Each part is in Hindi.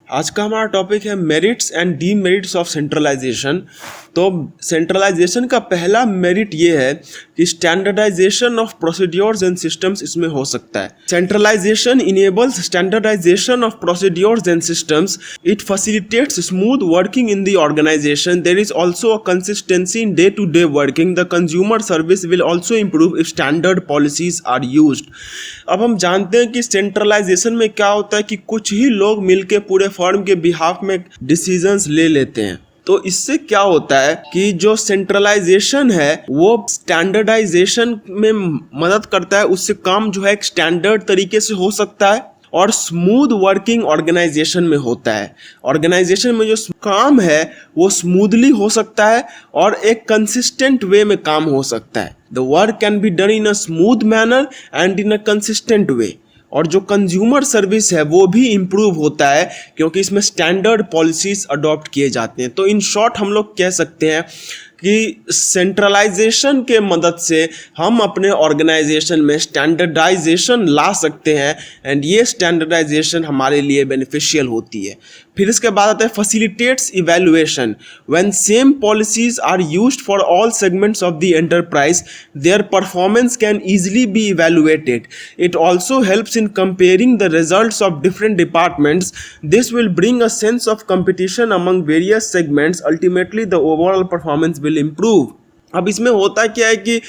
आज का हमारा टॉपिक है merits and demerits of centralisation. तो सेंट्रलाइजेशन का पहला मेरिट ये है कि standardisation of procedures and systems इसमें हो सकता है। Centralisation enables standardisation of procedures and systems. It facilitates smooth working in the organisation. There is also a consistency in day to day working. The consumer service will also improve if standard policies are used. अब हम जानते हैं कि सेंट्रलाइजेशन में क्या होता है कि कुछ ही लोग मिलकर पूरे फर्म के बिहाफ में डिसीजंस ले लेते हैं। तो इससे क्या होता है कि जो सेंट्रलाइजेशन है वो स्टैंडर्डाइजेशन में मदद करता है। उससे काम जो है एक स्टैंडर्ड तरीके से हो सकता है और स्मूथ वर्किंग ऑर्गेनाइजेशन में होता है। ऑर्गेनाइजेशन में जो काम है वो स्मूथली हो सकता है और एक कंसिस्टेंट वे में काम हो सकता है। The work can be done in a smooth manner and in a consistent way. और जो कंज्यूमर सर्विस है वो भी इम्प्रूव होता है क्योंकि इसमें स्टैंडर्ड पॉलिसीज अडॉप्ट किए जाते हैं। तो इन शॉर्ट हम लोग कह सकते हैं कि सेंट्रलाइजेशन के मदद से हम अपने ऑर्गेनाइजेशन में स्टैंडर्डाइजेशन ला सकते हैं एंड ये स्टैंडर्डाइजेशन हमारे लिए बेनिफिशियल होती है। फिर इसके बाद आता है facilitates evaluation. When same policies are used for all segments of the enterprise their performance can easily be evaluated. It also helps in comparing the results of different departments. This will bring a sense of competition among various segments. Ultimately the overall performance will improve. अब इसमें होता क्या है कि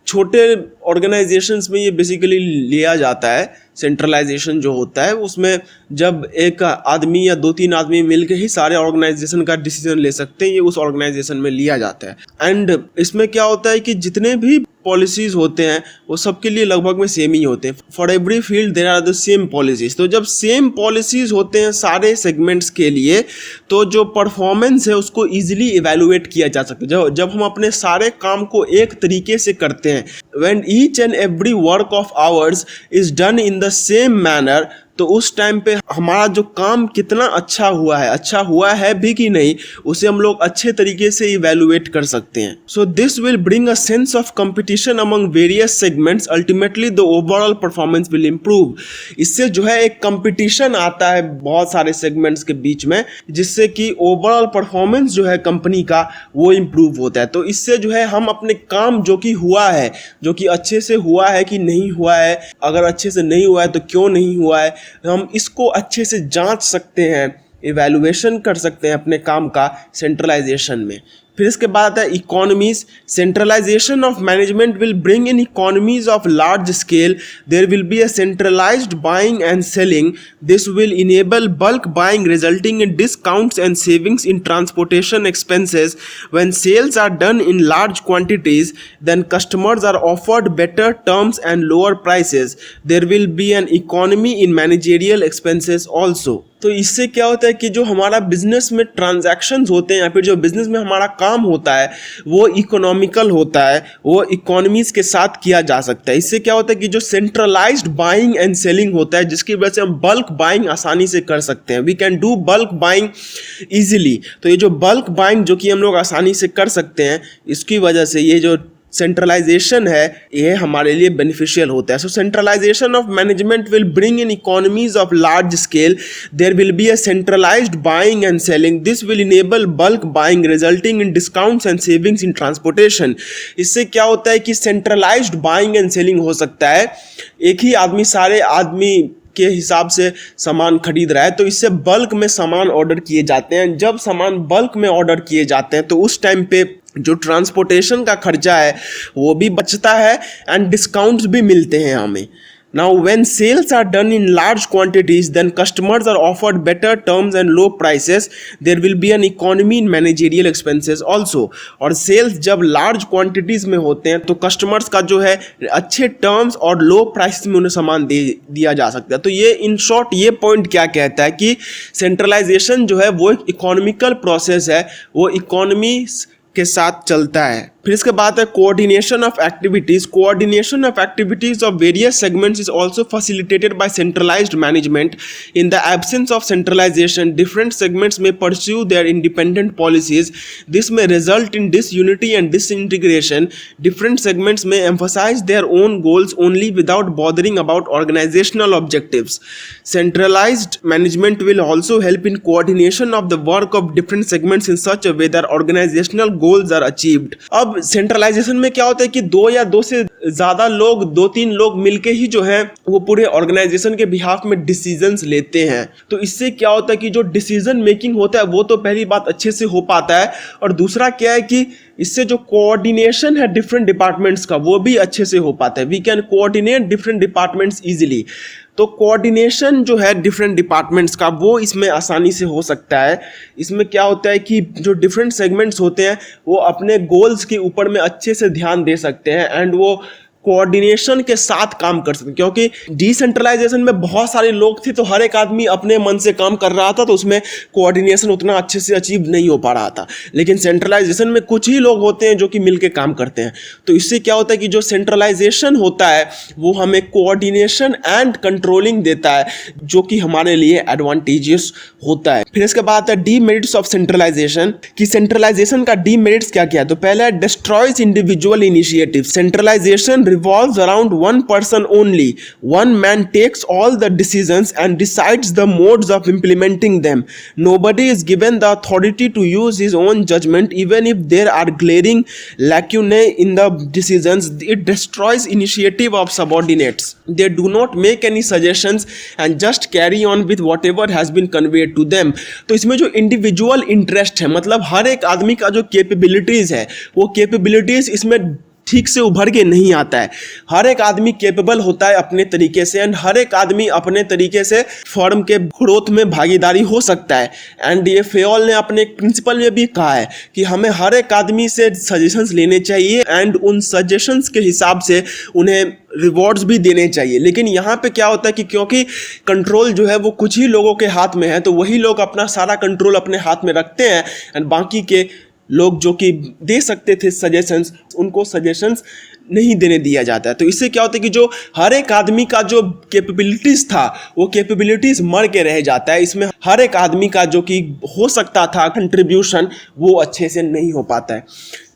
छोटे ऑर्गेनाइजेशंस में ये बेसिकली लिया जाता है। सेंट्रलाइजेशन जो होता है उसमें जब एक आदमी या 2-3 आदमी मिलकर ही सारे ऑर्गेनाइजेशन का डिसीजन ले सकते हैं, ये उस ऑर्गेनाइजेशन में लिया जाता है। एंड इसमें क्या होता है कि जितने भी पॉलिसीज होते हैं वो सबके लिए लगभग में सेम ही होते हैं। For every field there are the same policies. तो जब सेम पॉलिसीज होते हैं सारे सेगमेंट्स के लिए तो जो परफॉर्मेंस है उसको ईजिली इवैल्यूएट किया जा सकता है। जब हम अपने सारे काम को एक तरीके से करते हैं, when each and every work of hours is done in the same manner, तो उस टाइम पे हमारा जो काम कितना अच्छा हुआ है भी कि नहीं, उसे हम लोग अच्छे तरीके से इवैल्यूएट कर सकते हैं। So this will bring a sense of competition among various segments. Ultimately the overall performance will improve. इससे जो है एक कंपटीशन आता है बहुत सारे सेगमेंट्स के बीच में, जिससे कि ओवरऑल परफॉर्मेंस जो है कंपनी का वो इम्प्रूव होता है। तो इससे जो है हम अपने काम जो कि हुआ है, जो कि अच्छे से हुआ है कि नहीं हुआ है, अगर अच्छे से नहीं हुआ है तो क्यों नहीं हुआ है, हम इसको अच्छे से जांच सकते हैं, इवैल्यूएशन कर सकते हैं अपने काम का सेंट्रलाइजेशन में। फिर इसके बाद आता है economies. Centralisation of management will bring in economies of large scale. There will be a centralised buying and selling. This will enable bulk buying resulting in discounts and savings in transportation expenses. When sales are done in large quantities then customers are offered better terms and lower prices. There will be an economy in managerial expenses also. तो इससे क्या होता है कि जो हमारा बिजनेस में ट्रांजैक्शंस होते हैं या फिर जो बिजनेस में हमारा काम होता है वो इकोनॉमिकल होता है, वो इकोनॉमीज के साथ किया जा सकता है। इससे क्या होता है कि जो सेंट्रलाइज्ड बाइंग एंड सेलिंग होता है, जिसकी वजह से हम बल्क बाइंग आसानी से कर सकते हैं। We can do bulk buying easily. तो ये जो बल्क बाइंग जो कि हम लोग आसानी से कर सकते हैं, इसकी वजह से ये जो सेंट्रलाइजेशन है ये हमारे लिए बेनिफिशियल होता है। So centralisation of management will bring in economies of large scale. There will be a centralised buying and selling. This will enable bulk buying resulting in discounts and savings in transportation. इससे क्या होता है कि सेंट्रलाइज्ड बाइंग एंड सेलिंग हो सकता है। एक ही आदमी सारे आदमी के हिसाब से सामान खरीद रहा है, तो इससे बल्क में सामान ऑर्डर किए जाते हैं। जब सामान बल्क में ऑर्डर किए जाते हैं तो उस टाइम पे जो ट्रांसपोर्टेशन का खर्चा है वो भी बचता है एंड डिस्काउंट्स भी मिलते हैं हमें। Now, when sales are done in large quantities, then customers are offered better terms and low prices. There will be an economy in managerial expenses also. और sales जब large quantities में होते हैं तो customers का जो है अच्छे terms और low prices में उन्हें सामान दिया जा सकता है। तो ये in short ये point क्या कहता है कि centralization जो है वो एक economical process है, वो economy के साथ चलता है। फिर इसके बाद है coordination of activities. Coordination of activities of various segments is also facilitated by centralised management. In the absence of centralisation different segments may pursue their independent policies. This may result in disunity and disintegration. Different segments may emphasise their own goals only without bothering about organisational objectives. Centralised management will also help in coordination of the work of different segments in such a way that organizational goals are achieved। अब सेंट्रलाइजेशन में क्या होता है कि दो या दो से ज्यादा लोग, दो तीन लोग मिलके ही जो है वो पूरे ऑर्गेनाइजेशन के बिहाफ में डिसीजंस लेते हैं। तो इससे क्या होता है कि जो डिसीजन मेकिंग होता है वो तो पहली बात अच्छे से हो पाता है, और दूसरा क्या है कि इससे जो कोऑर्डिनेशन है डिफरेंट डिपार्टमेंट्स का वो भी अच्छे से हो पाता है। We can coordinate different departments easily. तो कोऑर्डिनेशन जो है डिफरेंट डिपार्टमेंट्स का वो इसमें आसानी से हो सकता है। इसमें क्या होता है कि जो डिफरेंट सेगमेंट्स होते हैं वो अपने गोल्स के ऊपर में अच्छे से ध्यान दे सकते हैं एंड वो कोऑर्डिनेशन के साथ काम कर सकते हैं, क्योंकि डिसेंट्रलाइजेशन में बहुत सारे लोग थे तो हर एक आदमी अपने मन से काम कर रहा था, तो उसमें कोऑर्डिनेशन उतना अच्छे से अचीव नहीं हो पा रहा था। लेकिन सेंट्रलाइजेशन में कुछ ही लोग होते हैं जो कि मिलके काम करते हैं। तो इससे क्या होता है कि जो सेंट्रलाइजेशन होता है वो हमें कोऑर्डिनेशन एंड कंट्रोलिंग देता है, जो कि हमारे लिए एडवांटेजियस होता है। फिर इसके बाद है डीमेरिट्स ऑफ सेंट्रलाइजेशन, कि सेंट्रलाइजेशन का डीमेरिट्स क्या क्या है। तो पहला है destroys individual initiative. Centralisation revolves around one person only. One man takes all the decisions and decides the modes of implementing them. Nobody is given the authority to use his own judgment, even if there are glaring lacunae in the decisions. It destroys initiative of subordinates. They do not make any suggestions and just carry on with whatever has been conveyed to them. तो इसमें जो इंडिविजुअल इंटरेस्ट है, मतलब हर एक आदमी का जो कैपेबिलिटीज है वो कैपेबिलिटीज इसमें ठीक से उभर के नहीं आता है। हर एक आदमी कैपेबल होता है अपने तरीके से एंड हर एक आदमी अपने तरीके से फर्म के ग्रोथ में भागीदारी हो सकता है। एंड ये फेयोल ने अपने प्रिंसिपल में भी कहा है कि हमें हर एक आदमी से सजेशंस लेने चाहिए एंड उन सजेशंस के हिसाब से उन्हें रिवॉर्ड्स भी देने चाहिए। लेकिन यहाँ पे क्या होता है कि क्योंकि कंट्रोल जो है वो कुछ ही लोगों के हाथ में है, तो वही लोग अपना सारा कंट्रोल अपने हाथ में रखते हैं एंड बाकी के लोग जो कि दे सकते थे सजेशंस, उनको सजेशंस नहीं देने दिया जाता है। तो इससे क्या होता है कि जो हर एक आदमी का जो कैपेबिलिटीज था वो कैपेबिलिटीज मर के रह जाता है। इसमें हर एक आदमी का जो कि हो सकता था कंट्रीब्यूशन वो अच्छे से नहीं हो पाता है।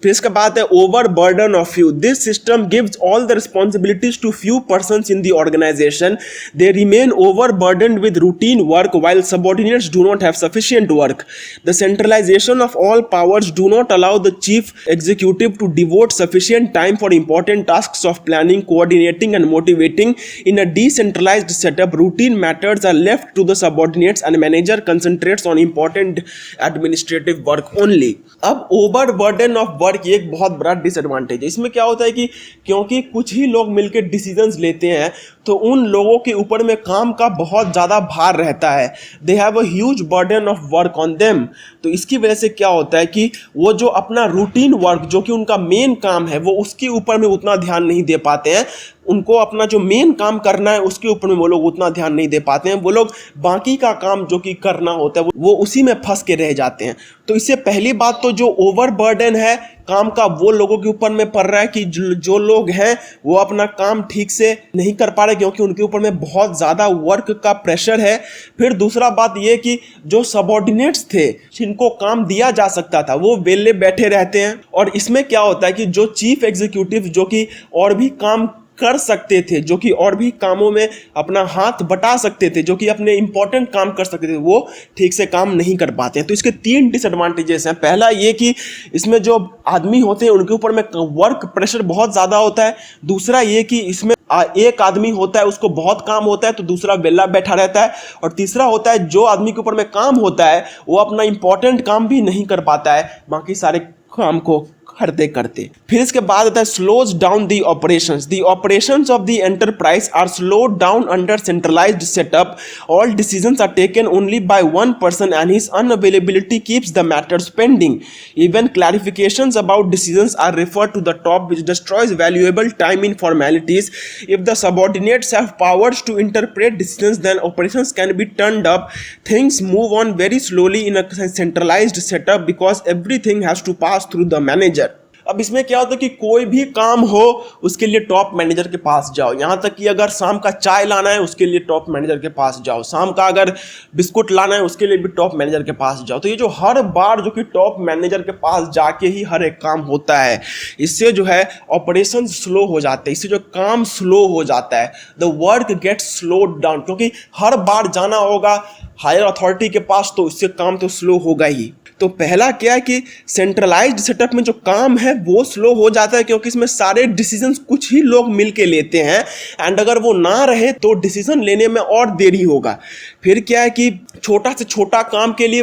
फिर इसके बाद है over burden of few. This system gives all the responsibilities to few persons in the organisation. They remain over burdened with routine work while subordinates do not have sufficient work. The centralization of all powers do not allow the chief executive to devote sufficient time for important tasks of planning, coordinating and motivating. In a decentralized setup, routine matters are left to the subordinates and manager concentrates on important administrative work only. अब ओवर बर्डन ऑफ वर्क ये एक बहुत बड़ा डिसएडवांटेज है। इसमें क्या होता है कि क्योंकि कुछ ही लोग मिलकर डिसीजंस लेते हैं तो उन लोगों के ऊपर में काम का बहुत ज़्यादा भार रहता है। They have a huge burden of work on them. तो इसकी वजह से क्या होता है कि वो जो अपना रूटीन वर्क जो कि उनका मेन काम है वो उसके ऊपर में उतना ध्यान नहीं दे पाते हैं। उनको अपना जो मेन काम करना है उसके ऊपर में वो लोग उतना ध्यान नहीं दे पाते हैं। वो लोग बाकी का काम जो कि करना होता है वो उसी में फंस के रह जाते हैं। तो इससे पहली बात तो जो ओवर बर्डन है काम का वो लोगों के ऊपर में पड़ रहा है कि जो लोग हैं वो अपना काम ठीक से नहीं कर पा रहे क्योंकि उनके ऊपर में बहुत ज़्यादा वर्क का प्रेशर है। फिर दूसरा बात ये कि जो सबऑर्डिनेट्स थे जिनको काम दिया जा सकता था वो वेले बैठे रहते हैं। और इसमें क्या होता है कि जो चीफ एग्जीक्यूटिव जो कि और भी काम कर सकते थे, जो कि और भी कामों में अपना हाथ बटा सकते थे, जो कि अपने इंपॉर्टेंट काम कर सकते थे, वो ठीक से काम नहीं कर पाते हैं। तो इसके तीन डिसएडवांटेजेस हैं। पहला ये कि इसमें जो आदमी होते हैं उनके ऊपर में वर्क प्रेशर बहुत ज़्यादा होता है। दूसरा ये कि इसमें एक आदमी होता है उसको बहुत काम होता है तो दूसरा वेला बैठा रहता है। और तीसरा होता है जो आदमी के ऊपर में काम होता है वो अपना इंपॉर्टेंट काम भी नहीं कर पाता है बाकी सारे काम को करते करते। फिर इसके बाद आता है slows down the operations. The operations of the enterprise are slowed down under centralised setup. All decisions are taken only by one person and his unavailability keeps the matters pending. Even clarifications about decisions are referred to the top which destroys valuable time in formalities. If the subordinates have powers to interpret decisions then operations can be turned up. Things move on very slowly in a centralised setup because everything has to pass through the manager. अब इसमें क्या होता है कि कोई भी काम हो उसके लिए टॉप मैनेजर के पास जाओ, यहाँ तक कि अगर शाम का चाय लाना है उसके लिए टॉप मैनेजर के पास जाओ, शाम का अगर बिस्कुट लाना है उसके लिए भी टॉप मैनेजर के पास जाओ। तो ये जो हर बार जो कि टॉप मैनेजर के पास जाके ही हर एक काम होता है, इससे जो है ऑपरेशन स्लो हो जाते हैं, इससे जो काम स्लो हो जाता है, the work gets slowed down, क्योंकि हर बार जाना होगा हायर अथॉरिटी के पास तो इससे काम तो स्लो होगा ही। तो पहला क्या है कि सेंट्रलाइज्ड सेटअप में जो काम है वो स्लो हो जाता है, क्योंकि इसमें सारे डिसीजंस कुछ ही लोग मिलके लेते हैं, एंड अगर वो ना रहे तो डिसीजन लेने में और देरी होगा। फिर क्या है कि छोटा से छोटा काम के लिए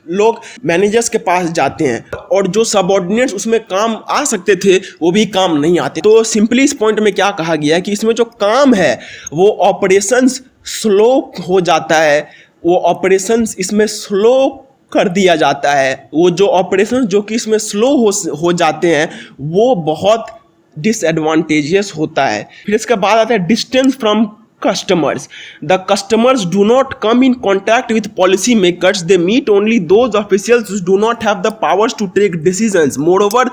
लोग मैनेजर्स के पास जाते हैं, और जो सबऑर्डिनेट्स उसमें काम आ सकते थे वो भी काम नहीं आते। तो सिंपली इस पॉइंट में क्या कहा गया है कि इसमें जो काम है वो ऑपरेशंस स्लो हो जाता है, वो ऑपरेशंस इसमें स्लो कर दिया जाता है, वो जो ऑपरेशन जो कि इसमें स्लो हो जाते हैं वो बहुत डिसएडवांटेजियस होता है। फिर इसके बाद आता है distance from customers. The customers do not come in contact with policy makers. They meet only those officials who do not have the powers to take decisions. Moreover,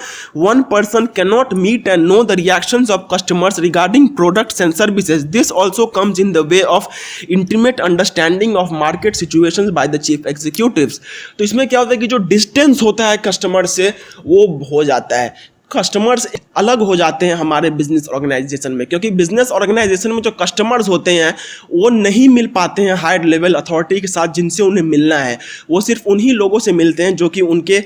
one person cannot meet and know the reactions of customers regarding products and services. This also comes in the way of intimate understanding of market situations by the chief executives. तो इसमें क्या होता है कि जो डिस्टेंस होता है कस्टमर से वो हो जाता है, कस्टमर्स अलग हो जाते हैं हमारे बिजनेस ऑर्गेनाइजेशन में, क्योंकि बिजनेस ऑर्गेनाइजेशन में जो कस्टमर्स होते हैं वो नहीं मिल पाते हैं हायर लेवल अथॉरिटी के साथ जिनसे उन्हें मिलना है, वो सिर्फ उन्हीं लोगों से मिलते हैं जो कि उनके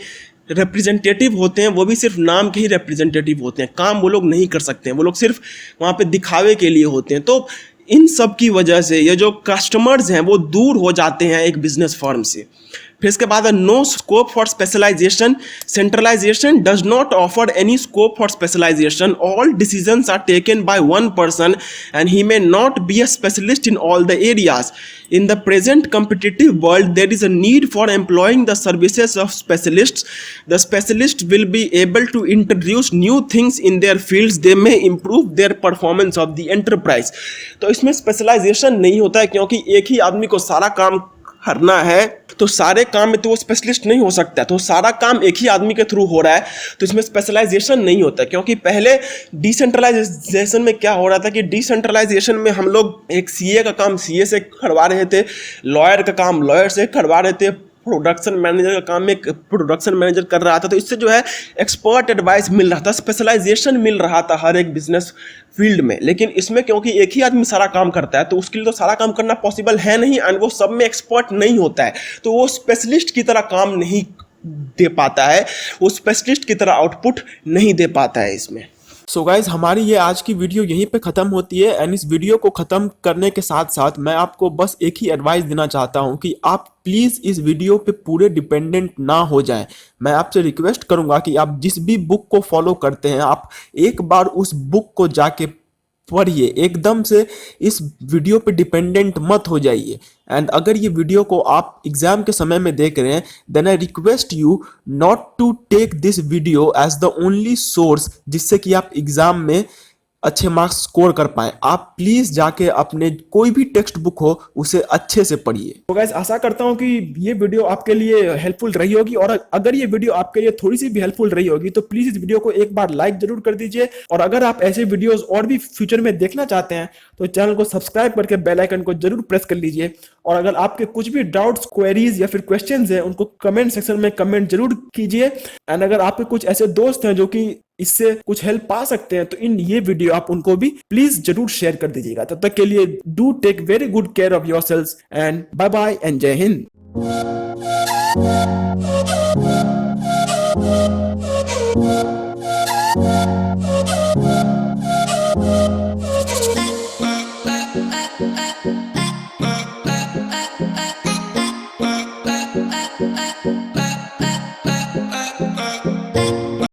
रिप्रेजेंटेटिव होते हैं, वो भी सिर्फ नाम के ही रिप्रेजेंटेटिव होते हैं, काम वो लोग नहीं कर सकते हैं, वो लोग सिर्फ वहाँ पे दिखावे के लिए होते हैं। तो इन सब की वजह से ये जो कस्टमर्स हैं वो दूर हो जाते हैं एक बिजनेस फर्म से। फिर इसके बाद no scope for specialisation, centralisation does not offer any scope for specialisation, all decisions are taken by one person and he may not be a specialist in all the areas. In the present competitive world, there is a need for employing the services of specialists. The specialists will be able to introduce new things in their fields. They may improve their performance of the enterprise. तो इसमें स्पेशलाइजेशन नहीं होता है, क्योंकि एक ही आदमी को सारा काम करना है तो सारे काम में तो वो स्पेशलिस्ट नहीं हो सकता, तो सारा काम एक ही आदमी के थ्रू हो रहा है, तो इसमें स्पेशलाइजेशन नहीं होता। क्योंकि पहले डिसेंट्रलाइजेशन में क्या हो रहा था कि डिसेंट्रलाइजेशन में हम लोग एक सीए का काम सीए से करवा रहे थे, लॉयर का काम लॉयर से करवा रहे थे, प्रोडक्शन मैनेजर का काम एक प्रोडक्शन मैनेजर कर रहा था, तो इससे जो है एक्सपर्ट एडवाइस मिल रहा था, स्पेशलाइजेशन मिल रहा था हर एक बिजनेस फील्ड में। लेकिन इसमें क्योंकि एक ही आदमी सारा काम करता है तो उसके लिए तो सारा काम करना पॉसिबल है नहीं, एंड वो सब में एक्सपर्ट नहीं होता है, तो वो स्पेशलिस्ट की तरह काम नहीं दे पाता है, वो स्पेशलिस्ट की तरह आउटपुट नहीं दे पाता है इसमें। सो गाइज हमारी ये आज की वीडियो यहीं पे ख़त्म होती है, एंड इस वीडियो को ख़त्म करने के साथ साथ मैं आपको बस एक ही एडवाइस देना चाहता हूँ कि आप प्लीज़ इस वीडियो पे पूरे डिपेंडेंट ना हो जाएं। मैं आपसे रिक्वेस्ट करूँगा कि आप जिस भी बुक को फॉलो करते हैं आप एक बार उस बुक को जाके पढ़िए, एकदम से इस वीडियो पे डिपेंडेंट मत हो जाइए। एंड अगर ये वीडियो को आप एग्जाम के समय में देख रहे हैं, then I request you not to take this video as the only source जिससे कि आप एग्जाम में अच्छे मार्क्स स्कोर कर पाएं। आप प्लीज जाके अपने कोई भी टेक्स्ट बुक हो उसे अच्छे से पढ़िए। तो गाइस आशा करता हूं कि ये वीडियो आपके लिए हेल्पफुल रही होगी, और अगर ये वीडियो आपके लिए थोड़ी सी भी हेल्पफुल रही होगी तो प्लीज इस वीडियो को एक बार लाइक जरूर कर दीजिए, और अगर आप ऐसे वीडियोस और भी फ्यूचर में देखना चाहते हैं तो चैनल को सब्सक्राइब करके बेल आइकन को जरूर प्रेस कर लीजिए। और अगर आपके कुछ भी डाउट्स, क्वेरीज या फिर क्वेश्चंस हैं उनको कमेंट सेक्शन में कमेंट जरूर कीजिए। एंड अगर आपके कुछ ऐसे दोस्त हैं जो कि इससे कुछ हेल्प पा सकते हैं तो इन ये वीडियो आप उनको भी प्लीज जरूर शेयर कर दीजिएगा। तब तक के लिए do take very good care of yourselves and bye bye and जय हिंद।